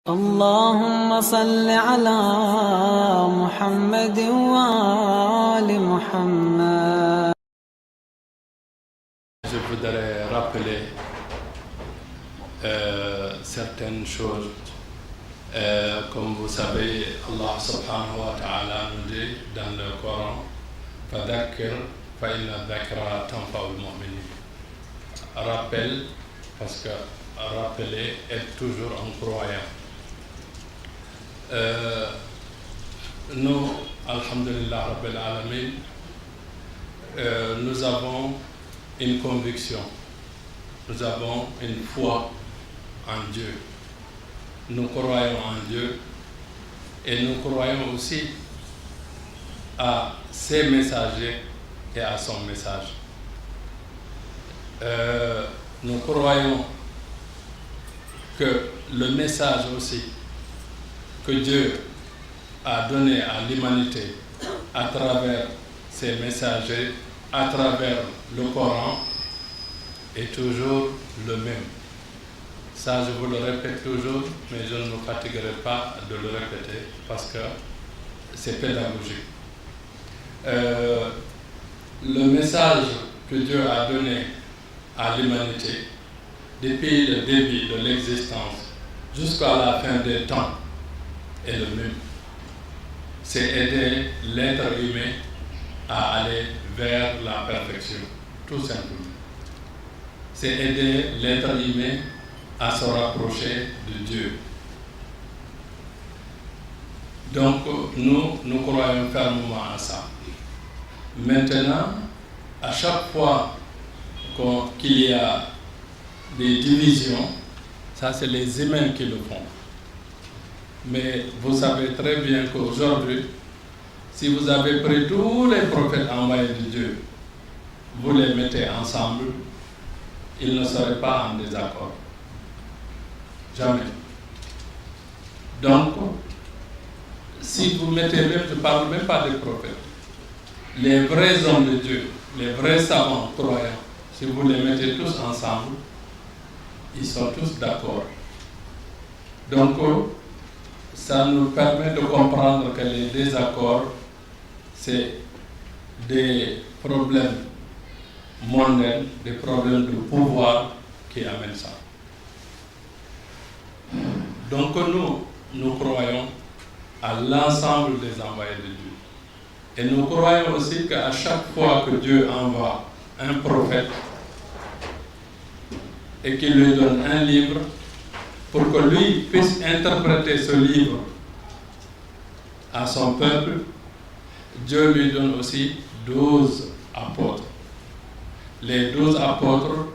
اللهم صل على محمد وآل محمد. Je voudrais rappeler certaines choses. Comme vous savez, Allah subhanahu wa ta'ala nous dit dans le Coran, Fadakir fa inna dhakra tanfa'ul mu'minin. Rappel, parce que rappeler est toujours un croyant. Nous, alhamdulillah rabbil alamin, nous avons une conviction, nous avons une foi en Dieu. Nous croyons en Dieu et nous croyons aussi à ses messagers et à son message. Nous croyons que le message aussi que Dieu a donné à l'humanité à travers ses messagers, à travers le Coran, est toujours le même. Ça, je vous le répète toujours, mais je ne me fatiguerai pas de le répéter parce que c'est pédagogique. Le message que Dieu a donné à l'humanité depuis le début de l'existence jusqu'à la fin des temps est le même. C'est aider l'être humain à aller vers la perfection, tout simplement. C'est aider l'être humain à se rapprocher de Dieu. Donc, nous croyons fermement à ça. Maintenant, à chaque fois qu'il y a des divisions, ça c'est les humains qui le font. Mais vous savez très bien qu'aujourd'hui, si vous avez pris tous les prophètes envoyés de Dieu, vous les mettez ensemble, ils ne seraient pas en désaccord. Jamais. Donc, si vous mettez même, je ne parle même pas des prophètes, les vrais hommes de Dieu, les vrais savants croyants, si vous les mettez tous ensemble, ils sont tous d'accord. Donc, ça nous permet de comprendre que les désaccords, c'est des problèmes mondains, des problèmes de pouvoir qui amènent ça. Donc nous croyons à l'ensemble des envoyés de Dieu. Et nous croyons aussi qu'à chaque fois que Dieu envoie un prophète et qu'il lui donne un livre, pour que lui puisse interpréter ce livre à son peuple, Dieu lui donne aussi 12 apôtres. Les 12 apôtres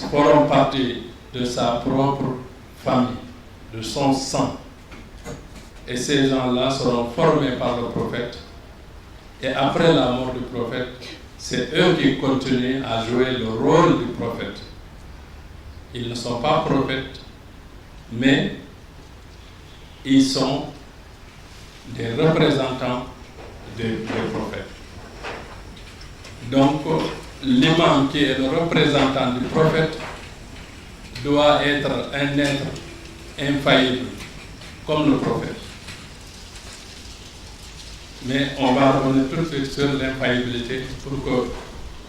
feront partie de sa propre famille, de son sang. Et ces gens-là seront formés par le prophète. Et après la mort du prophète, c'est eux qui continuent à jouer le rôle du prophète. Ils ne sont pas prophètes, mais ils sont des représentants des prophètes. Donc, l'imam qui est le représentant du prophète doit être un être infaillible, comme le prophète. Mais on va revenir tout de suite sur l'infaillibilité pour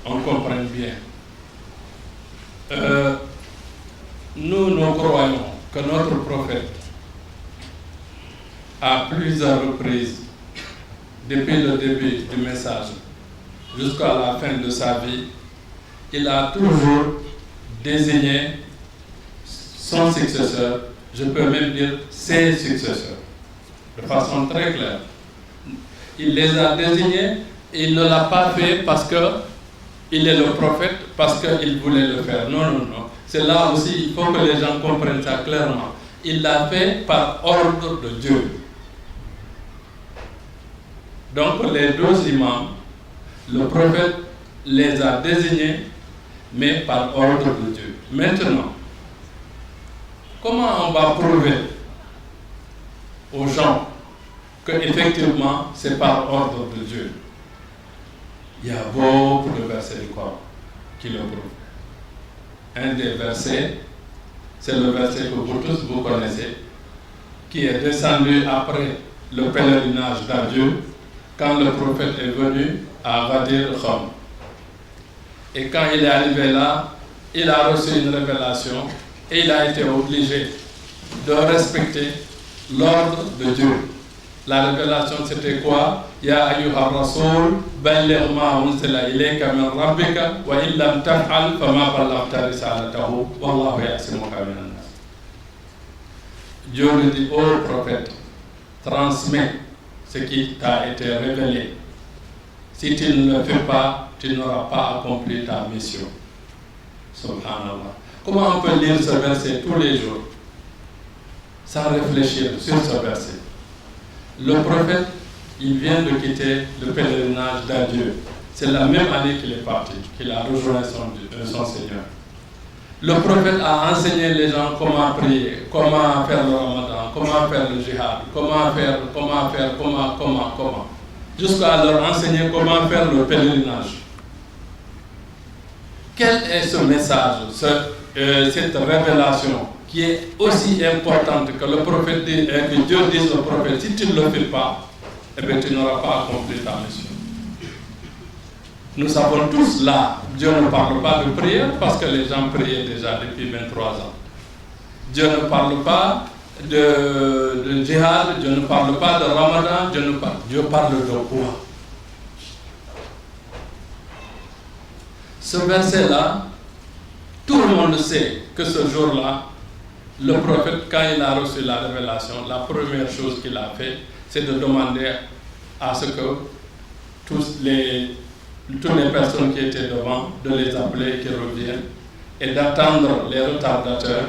qu'on comprenne bien. Nous croyons que notre prophète, à plusieurs reprises, depuis le début du message jusqu'à la fin de sa vie, il a toujours désigné son successeur, je peux même dire ses successeurs, de façon très claire. Il les a désignés, il ne l'a pas fait parce qu'il est le prophète, parce qu'il voulait le faire. Non, non, non. C'est là aussi, il faut que les gens comprennent ça clairement. Il l'a fait par ordre de Dieu. Donc les 12 imams, le prophète les a désignés, mais par ordre de Dieu. Maintenant, comment on va prouver aux gens que effectivement c'est par ordre de Dieu? Il y a beaucoup de versets du Coran qui le prouvent. Un des versets, c'est le verset que vous tous vous connaissez, qui est descendu après le pèlerinage d'adieu, quand le prophète est venu à Ghadir Khum. Et quand il est arrivé là, il a reçu une révélation et il a été obligé de respecter l'ordre de Dieu. La révélation, c'était quoi? Ya ayyuha rasoul, balligh ma unzila ilayka min rabbika wa in lam taf'al fama ballaghta risalatahu wallahu ya'simuka minan nas. Dieu lui dit, ô prophète, transmets ce qui t'a été révélé. Si tu ne le fais pas, tu n'auras pas accompli ta mission. Subhanallah. Comment on peut lire ce verset tous les jours sans réfléchir sur ce verset? Le prophète, il vient de quitter le pèlerinage d'adieu. C'est la même année qu'il est parti, qu'il a rejoint son Seigneur. Le prophète a enseigné les gens comment prier, comment faire le ramadan, comment faire le jihad, comment. Jusqu'à leur enseigner comment faire le pèlerinage. Quel est ce message, cette révélation qui est aussi importante que le prophète dit, que Dieu dise au prophète, si tu ne le fais pas, eh bien, tu n'auras pas accompli ta mission. Nous savons tous là, Dieu ne parle pas de prière parce que les gens priaient déjà depuis 23 ans. Dieu ne parle pas de djihad, Dieu ne parle pas de ramadan, Dieu parle de quoi? Ce verset-là, tout le monde sait que ce jour-là, le prophète, quand il a reçu la révélation, la première chose qu'il a fait, c'est de demander à ce que toutes les personnes qui étaient devant, de les appeler, qu'ils reviennent, et d'attendre les retardateurs.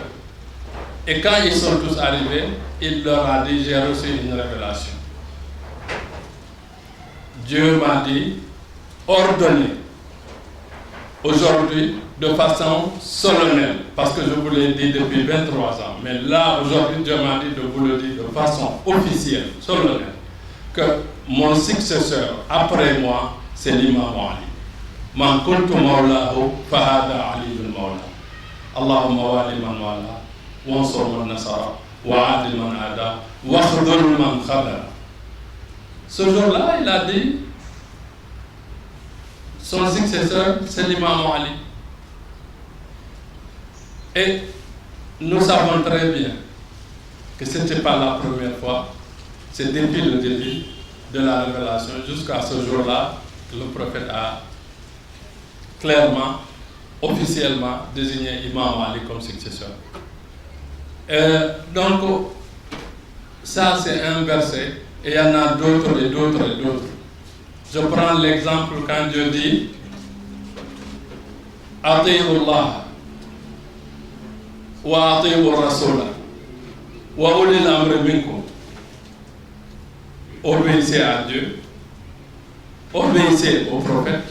Et quand ils sont tous arrivés, il leur a dit, j'ai reçu une révélation. Dieu m'a dit, ordonnez aujourd'hui de façon solennelle, parce que je vous l'ai dit depuis 23 ans, mais là, aujourd'hui, Dieu m'a dit de vous le dire de façon officielle, solennelle, que mon successeur, après moi, c'est l'imam Ali. Man kuntu mawlahu fahada Ali bin mawla. Allahumma wali man wala, wansur man nasara, wa adi man ada, wa khudul man khadara. Ce jour-là, il a dit, son successeur, c'est l'imam Ali. Et nous savons très bien que ce n'était pas la première fois, c'est depuis le début de la révélation jusqu'à ce jour-là que le prophète a clairement, officiellement désigné Imam Ali comme successeur. Donc, ça c'est un verset, et il y en a d'autres et d'autres et d'autres. Je prends l'exemple quand Dieu dit Ati'ullah wa ati'ur rasula wa ulil amri minkum. Obéissez à Dieu, obéissez au prophète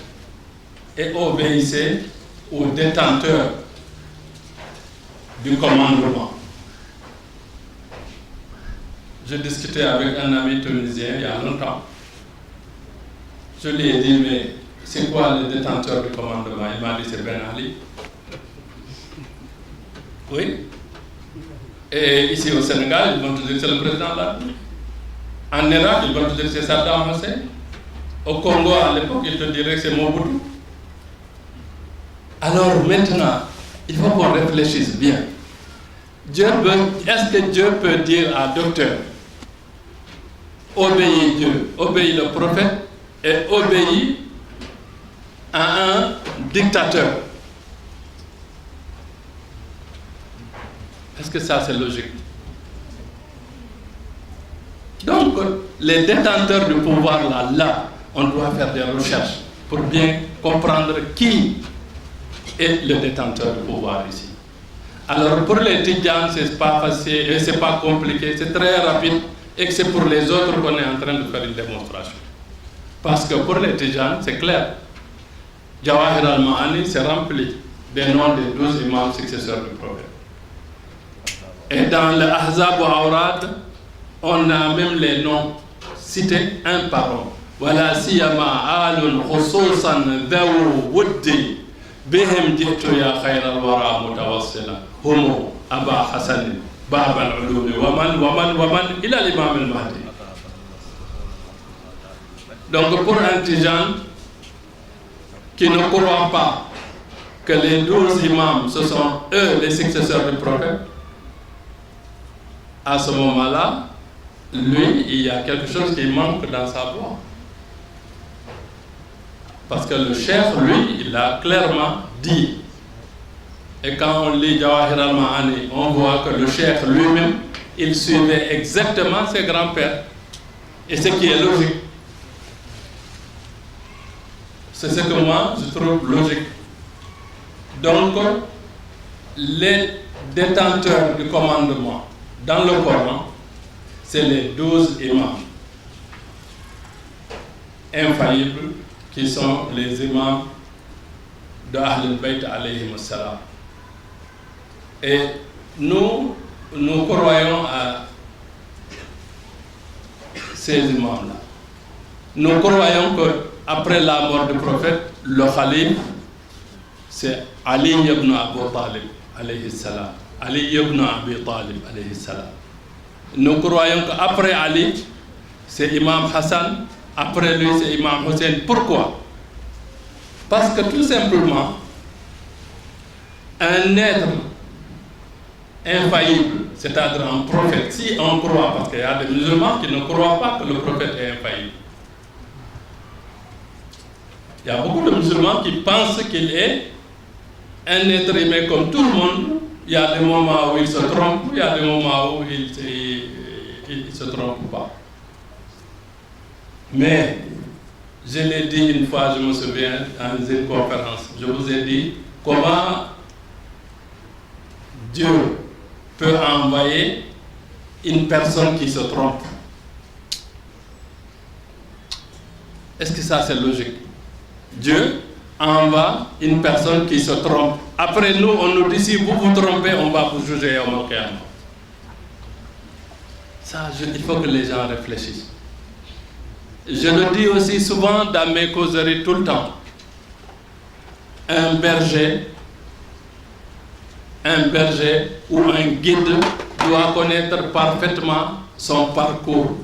et obéissez aux détenteurs du commandement. Je discutais avec un ami tunisien il y a longtemps. Je lui ai dit, mais c'est quoi le détenteur du commandement? Il m'a dit, c'est Ben Ali. Oui. Et ici au Sénégal, ils vont te dire, c'est le président là. En Irak, ils vont te dire, c'est Saddam Hussein. Au Congo, à l'époque, ils te diraient que c'est Mobutu. Alors maintenant, il faut qu'on réfléchisse bien. Est-ce que Dieu peut dire à docteur, obéis Dieu, obéis le prophète, et obéit à un dictateur? Est-ce que ça c'est logique? Donc, les détenteurs du pouvoir là, on doit faire des recherches pour bien comprendre qui est le détenteur du pouvoir ici. Alors, pour les Tidjanes, c'est pas facile, et c'est pas compliqué, c'est très rapide, et que c'est pour les autres qu'on est en train de faire une démonstration. Parce que pour les Tidjanes, c'est clair. Jawahir al-Ma'ani, c'est rempli des noms des 12 imams successeurs du prophète. Et dans le Ahzab ou Awrad, on a même les noms cités un par un. Voilà siyama alun khususan dhawu wuddi bihim jitu ya khayra al-wara mutawassila humu Aba Hassan باب العلوم ومن إلى الإمام المهدي. Donc pour un Tijane qui ne croit pas que les 12 imams, ce sont eux les successeurs du prophète, à ce moment-là, lui, il y a quelque chose qui manque dans sa voix. Parce que le cheikh, lui, il a clairement dit. Et quand on lit Jawahir al-Ma'ani, on voit que le cheikh lui-même, il suivait exactement ses grands-pères. Et ce qui est logique. C'est ce que moi, je trouve logique. Donc, les détenteurs du commandement dans le Coran, c'est les 12 imams infaillibles qui sont les imams de Ahl al-Bayt alayhim as-salam. Et nous croyons à ces imams-là. Nous croyons qu'après la mort du prophète, le calife, c'est Ali ibn Abi Talib alayhi salam. Ali ibn Abi Talib alayhi salam. Nous croyons qu'après Ali, c'est Imam Hassan, après lui c'est Imam Hussein. Pourquoi? Parce que tout simplement, un être infaillible, c'est-à-dire un prophète, si on croit, parce qu'il y a des musulmans qui ne croient pas que le prophète est infaillible. Il y a beaucoup de musulmans qui pensent qu'il est un être humain comme tout le monde. Il y a des moments où il se trompe, il y a des moments où il se trompe pas. Mais, je l'ai dit une fois, je me souviens, dans une conférence, je vous ai dit comment Dieu peut envoyer une personne qui se trompe. Est-ce que ça c'est logique? Dieu envoie une personne qui se trompe. Après nous, on nous dit si vous vous trompez, on va vous juger au Qiyamah. Ça, il faut que les gens réfléchissent. Je le dis aussi souvent dans mes causeries tout le temps. Un berger ou un guide doit connaître parfaitement son parcours.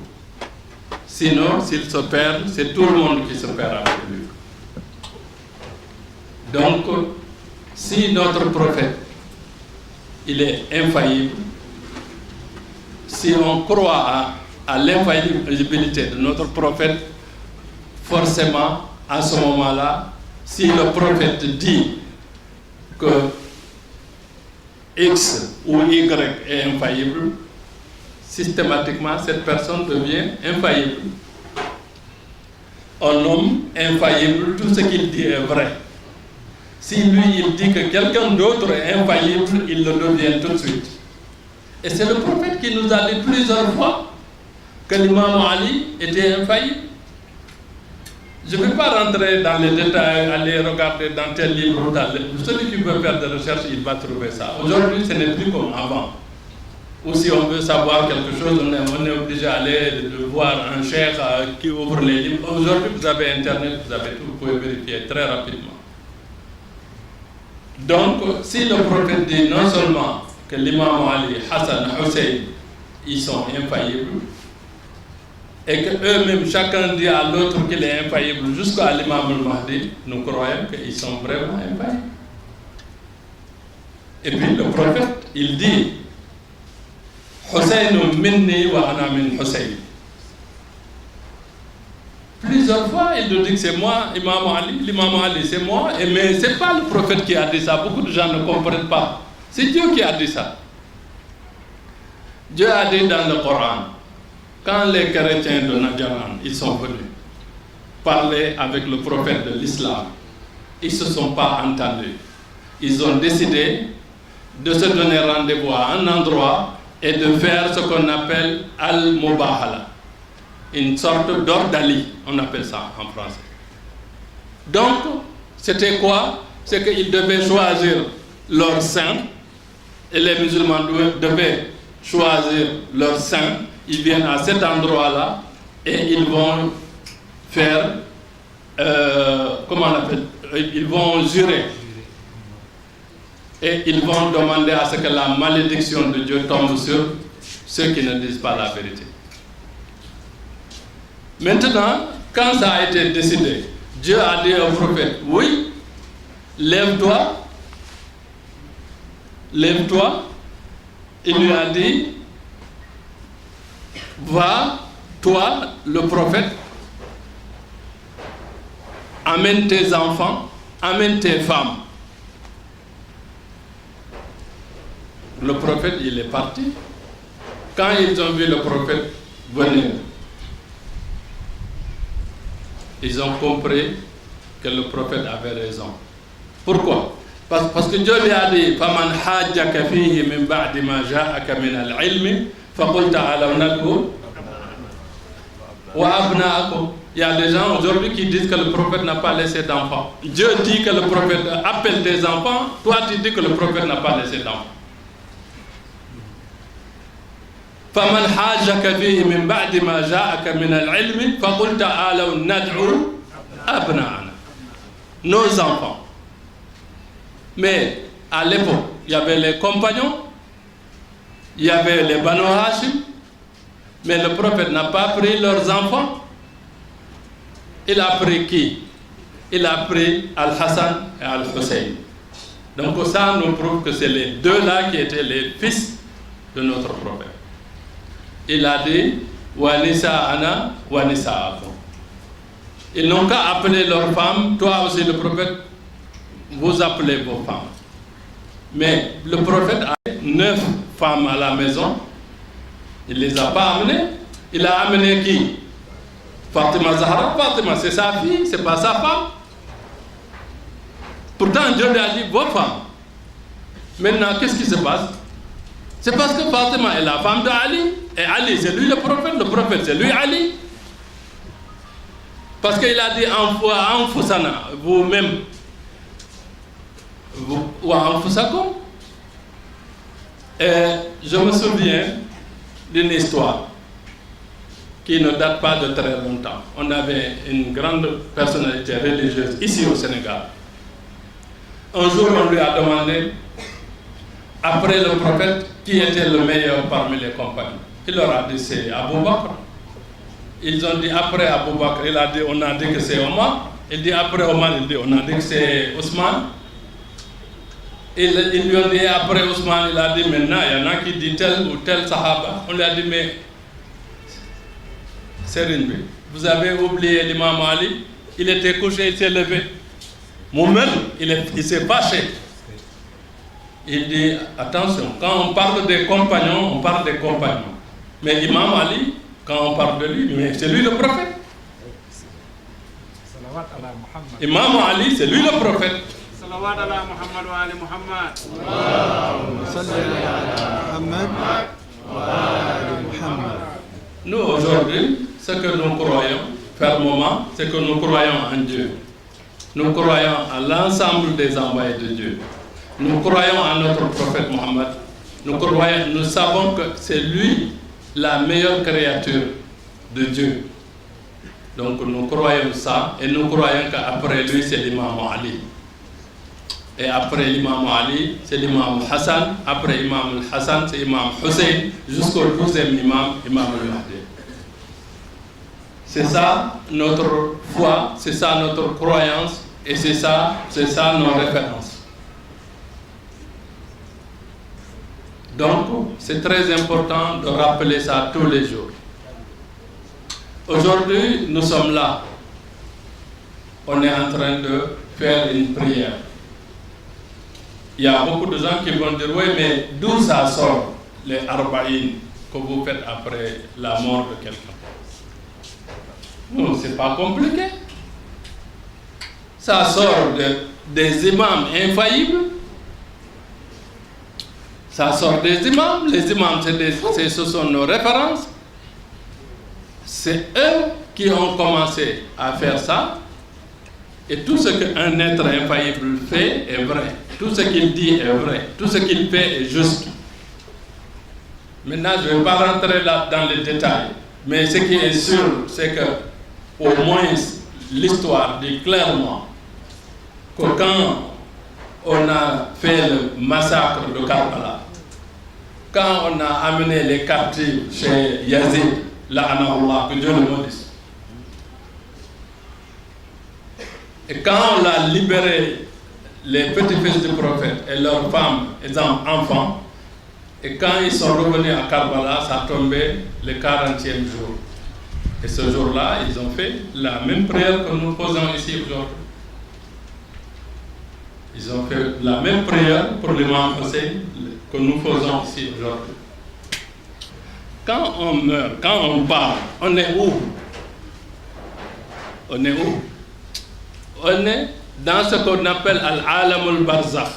Sinon, s'il se perd, c'est tout le monde qui se perd avec lui. Donc, si notre prophète, il est infaillible, si on croit à l'infaillibilité de notre prophète, forcément, à ce moment-là, si le prophète dit que X ou Y est infaillible, systématiquement, cette personne devient infaillible. Un homme infaillible, tout ce qu'il dit est vrai. Si lui, il dit que quelqu'un d'autre est infaillible, il le devient tout de suite. Et c'est le prophète qui nous a dit plusieurs fois que l'imam Ali était infaillible. Je ne vais pas rentrer dans les détails, aller regarder dans tel livre ou dans celui qui veut faire des recherches, il va trouver ça. Aujourd'hui, ce n'est plus comme avant. Ou si on veut savoir quelque chose, on est obligé d'aller voir un cheikh qui ouvre les livres. Aujourd'hui, vous avez Internet, vous avez tout, vous pouvez vérifier très rapidement. Donc, si le prophète dit non seulement que l'imam Ali, Hassan, Hussein, ils sont infaillibles, et qu'eux-mêmes, chacun dit à l'autre qu'il est infaillible jusqu'à l'imam al-Mahdi, nous croyons qu'ils sont vraiment infaillibles. Et puis le prophète, il dit Hussein minni wa ana min Hussein. Plusieurs fois, il nous dit que c'est moi, Imam Ali, l'imam Ali, c'est moi, mais ce n'est pas le prophète qui a dit ça. Beaucoup de gens ne comprennent pas. C'est Dieu qui a dit ça. Dieu a dit dans le Coran, quand les chrétiens de Najran, ils sont venus parler avec le prophète de l'islam, ils ne se sont pas entendus. Ils ont décidé de se donner rendez-vous à un endroit et de faire ce qu'on appelle al-mubahala, une sorte d'ordalie, on appelle ça en français. Donc, c'était quoi? C'est qu'ils devaient choisir leur saint, et les musulmans devaient choisir leur saint. Ils viennent à cet endroit-là et ils vont faire, comment on appelle, ils vont jurer. et ils vont demander à ce que la malédiction de Dieu tombe sur ceux qui ne disent pas la vérité. Maintenant, quand ça a été décidé, Dieu a dit au prophète, oui, lève-toi. Il lui a dit, va, toi, le prophète, amène tes enfants, amène tes femmes. Le prophète, il est parti. Quand ils ont vu le prophète venir, ils ont compris que le prophète avait raison. Pourquoi? Parce que Dieu lui a dit, فَمَنْ حَاجَّكَ فِيهِ مِنْ بَعْدِ مَا جَاءَكَ مِنَ الْعِلْمِ فَقُلْ تَعَالَوْا نَدْعُوا وَأَبْنَاءَكُمْ. Il y a des gens aujourd'hui qui disent que le prophète n'a pas laissé d'enfants. Dieu dit que le prophète appelle tes enfants, toi tu dis que le prophète n'a pas laissé d'enfants. فَمَنْ حَاجَّكَ فِيهِ مِنْ بَعْدِ مَا جَاءَكَ مِنَ الْعِلْمِ فَقُلْ تَعَالَوْا نَدْعُوا أَبْنَاءَنَا. Nos enfants. Mais à l'époque, il y avait les compagnons, il y avait les Banu Hashim, mais le prophète n'a pas pris leurs enfants. Il a pris qui? Il a pris Al-Hassan et Al-Hussein. Donc ça nous prouve que c'est les deux là qui étaient les fils de notre prophète. Il a dit wa nisa'ana wa nisa'akum. Ils n'ont qu'à appeler leurs femmes. Toi aussi le prophète, vous appelez vos femmes. Mais le prophète a 9 femmes à la maison. Il ne les a pas amenées. Il a amené qui? Fatima Zahra. Fatima, c'est sa fille, c'est pas sa femme. Pourtant Dieu lui a dit vos femmes. Maintenant qu'est-ce qui se passe? C'est parce que Fatima est la femme d'Ali. Et Ali, c'est lui le prophète c'est lui Ali. Parce qu'il a dit Anfusana, vous-même, wa Anfusakum. Et je me souviens d'une histoire qui ne date pas de très longtemps. On avait une grande personnalité religieuse ici au Sénégal. Un jour, on lui a demandé, après le prophète, qui était le meilleur parmi les compagnons. Il leur a dit, c'est Abou Bakr. Ils ont dit, après Abou Bakr, on a dit que c'est Omar. Il dit, après Omar, on a dit que c'est Ousmane. Ils lui ont dit, après Ousmane, il a dit, maintenant, il y en a qui dit tel ou tel sahaba. On lui a dit, mais, Serigne, vous avez oublié l'imam Ali. Il était couché, il s'est levé. Mohamed, il s'est fâché. Il dit, attention, quand on parle des compagnons, on parle des compagnons. Mais Imam Ali, quand on parle de lui, mais c'est lui le prophète. Imam Ali, c'est lui le prophète. Nous, aujourd'hui, ce que nous croyons fermement, c'est que nous croyons en Dieu. Nous croyons à l'ensemble des envoyés de Dieu. Nous croyons en notre prophète Mohammed. Nous savons que c'est lui la meilleure créature de Dieu. Donc nous croyons ça et nous croyons qu'après lui c'est l'imam Ali. Et après l'imam Ali, c'est l'imam Hassan. Après l'imam Hassan, c'est l'imam Hussein. Jusqu'au 12e imam, imam al-Mahdi. C'est ça notre foi, c'est ça notre croyance et c'est ça nos références. Donc, c'est très important de rappeler ça tous les jours. Aujourd'hui, nous sommes là. On est en train de faire une prière. Il y a beaucoup de gens qui vont dire, oui, mais d'où ça sort les arba'in que vous faites après la mort de quelqu'un? Non, c'est pas compliqué. Ça sort des imams infaillibles. Ça sort des imams. Les imams, ce sont nos références. C'est eux qui ont commencé à faire ça. Et tout ce qu'un être infaillible fait est vrai. Tout ce qu'il dit est vrai. Tout ce qu'il fait est juste. Maintenant, je ne vais pas rentrer là dans les détails. Mais ce qui est sûr, c'est que au moins l'histoire dit clairement que quand on a fait le massacre de Karbala, quand on a amené les captifs chez Yazid, la'anahullah, que Dieu le maudisse, et quand on a libéré les petits-fils du prophète et leurs femmes et enfants, et quand ils sont revenus à Karbala, ça tombait le 40e jour. Et ce jour-là, ils ont fait la même prière que nous faisons ici aujourd'hui. Ils ont fait la même prière pour l'imam Hussein que nous faisons ici aujourd'hui. Quand on meurt, quand on part, on est où? On est où? On est dans ce qu'on appelle Al-Alamul Barzakh.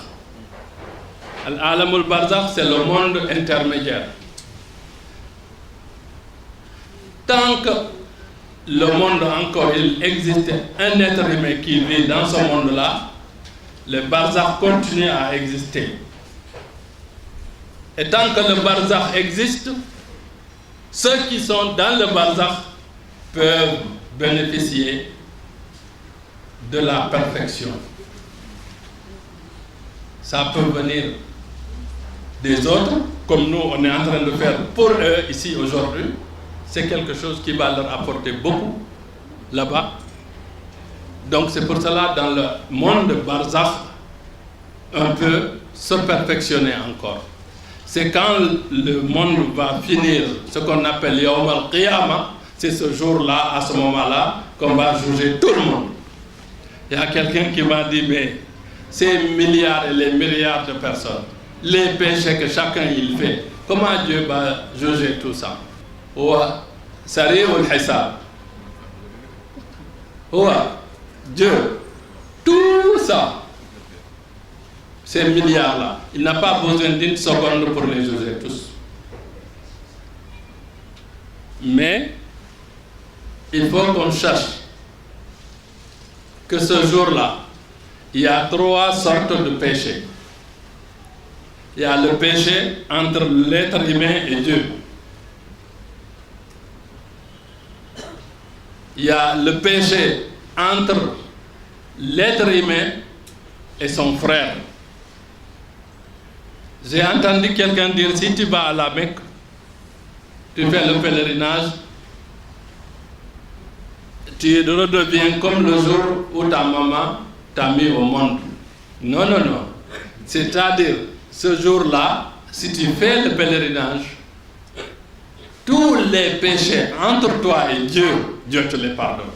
Al-Alamul Barzakh, c'est le monde intermédiaire. Tant que le monde encore, il existe un être humain qui vit dans ce monde-là, le Barzakh continue à exister. Et tant que le Barzakh existe, ceux qui sont dans le Barzakh peuvent bénéficier de la perfection. Ça peut venir des autres, comme nous on est en train de faire pour eux ici aujourd'hui. C'est quelque chose qui va leur apporter beaucoup là-bas. Donc c'est pour cela, dans le monde de Barzakh, on peut se perfectionner encore. C'est quand le monde va finir, ce qu'on appelle Yawm al-Qiyamah, c'est ce jour-là, à ce moment-là, qu'on va juger tout le monde. Il y a quelqu'un qui m'a dit, mais ces milliards et les milliards de personnes, les péchés que chacun il fait, comment Dieu va juger tout ça? Ouah, Sari'ul Hisab. Ouah, Dieu, tout ça, ces milliards-là, il n'a pas besoin d'une seconde pour les juger tous. Mais il faut qu'on cherche que ce jour-là, il y a 3 sortes de péchés. Il y a le péché entre l'être humain et Dieu. Il y a le péché entre l'être humain et son frère. J'ai entendu quelqu'un dire, si tu vas à la Mecque, tu fais le pèlerinage, tu redeviens comme le jour où ta maman t'a mis au monde. Non, non, non. C'est-à-dire, ce jour-là, si tu fais le pèlerinage, tous les péchés entre toi et Dieu, Dieu te les pardonne.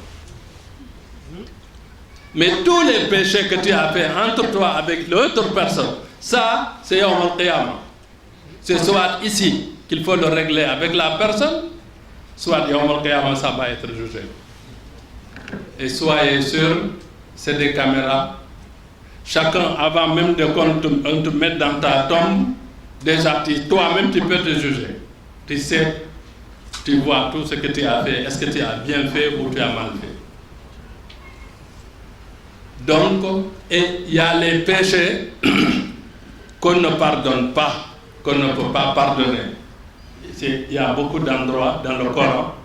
Mais tous les péchés que tu as fait entre toi avec l'autre personne, ça, c'est Yawm al-Qiyamah. C'est soit ici qu'il faut le régler avec la personne, soit Yawm al-Qiyamah, ça va être jugé. Et soyez sûr, c'est des caméras. Chacun, avant même qu'on te mette dans ta tombe, déjà toi-même tu peux te juger. Tu sais, tu vois tout ce que tu as fait. Est-ce que tu as bien fait ou tu as mal fait? Donc, il y a les péchés qu'on ne pardonne pas, qu'on ne peut pas pardonner. Il y a beaucoup d'endroits dans le Coran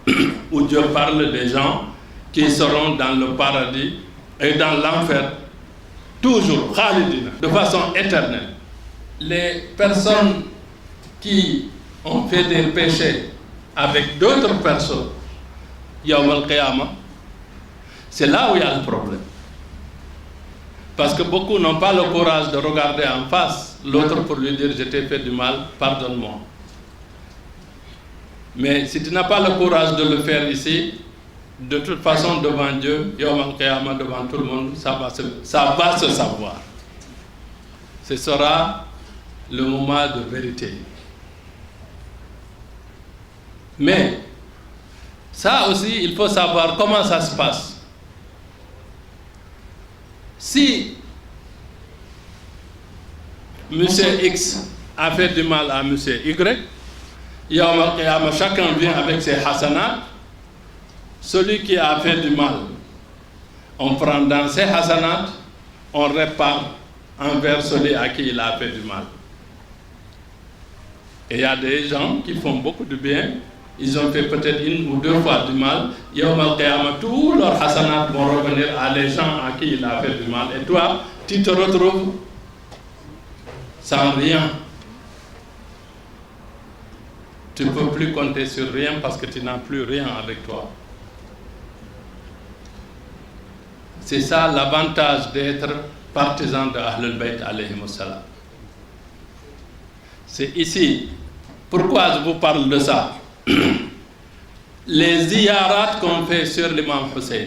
où Dieu parle des gens qui seront dans le paradis et dans l'enfer, toujours, khalidina, de façon éternelle. Les personnes qui ont fait des péchés avec d'autres personnes, Yawm al-Qiyamah, c'est là où il y a le problème. Parce que beaucoup n'ont pas le courage de regarder en face l'autre pour lui dire, je t'ai fait du mal, pardonne-moi. Mais si tu n'as pas le courage de le faire ici, de toute façon devant Dieu, Yawm al-Qiyamah, devant tout le monde, ça va se savoir. Ce sera le moment de vérité. Mais ça aussi, il faut savoir comment ça se passe. Si M. X a fait du mal à M. Y, Yawm al-Qiyamah, chacun vient avec ses hasanats. Celui qui a fait du mal, on prend dans ses hasanats, on répare envers celui à qui il a fait du mal. Et il y a des gens qui font beaucoup de bien, ils ont fait peut-être 1 ou 2 fois du mal, Yawm al-Qiyamah, tous leurs hasanats vont revenir à les gens à qui il a fait du mal. Et toi, tu te retrouves sans rien. Tu ne peux plus compter sur rien parce que tu n'as plus rien avec toi. C'est ça l'avantage d'être partisan de Ahlul Bayt alayhimu salam. C'est ici. Pourquoi je vous parle de ça? Les ziyarats qu'on fait sur l'imam Hussein,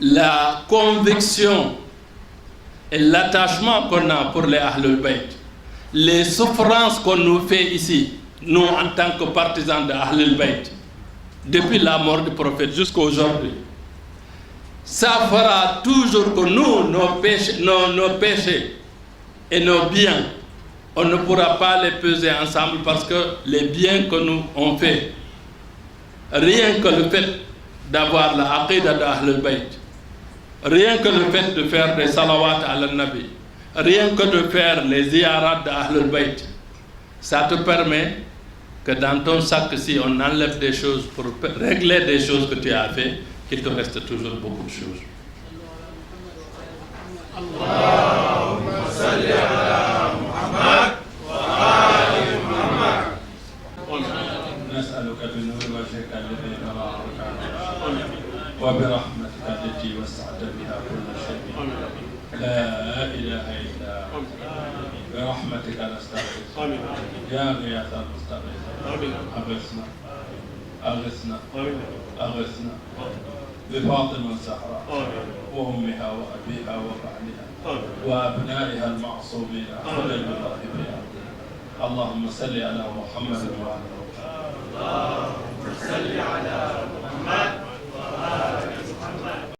la conviction et l'attachement qu'on a pour les Ahlul Bayt, les souffrances qu'on nous fait ici, nous en tant que partisans de Ahlul Bayt, depuis la mort du prophète jusqu'à aujourd'hui, ça fera toujours que nous, nos péchés et nos biens, on ne pourra pas les peser ensemble parce que les biens que nous on fait, rien que le fait d'avoir la aqidah d'Ahlul Bayt, rien que le fait de faire des salawats à la Nabi, rien que de faire les ziyarats d'Ahlul Bayt, ça te permet que dans ton sac, si on enlève des choses pour régler des choses que tu as fait, qu'il te reste toujours beaucoup de choses. Allahumma salli ala Muhammad wa ali Muhammad. نسألك بنور وجهك الذي نراك وبرحمتك التي وسعت بها كل شيء لا إله إلا أنت برحمتك نستغيث يا غياث المستغيث أغثنا أغثنا أغثنا بفاطمة الزهراء وأمها وأبيها وبعلها وأبنائها المعصومين خذ بالله بها. اللهم صل على محمد وعلى آله. اللهم صل على محمد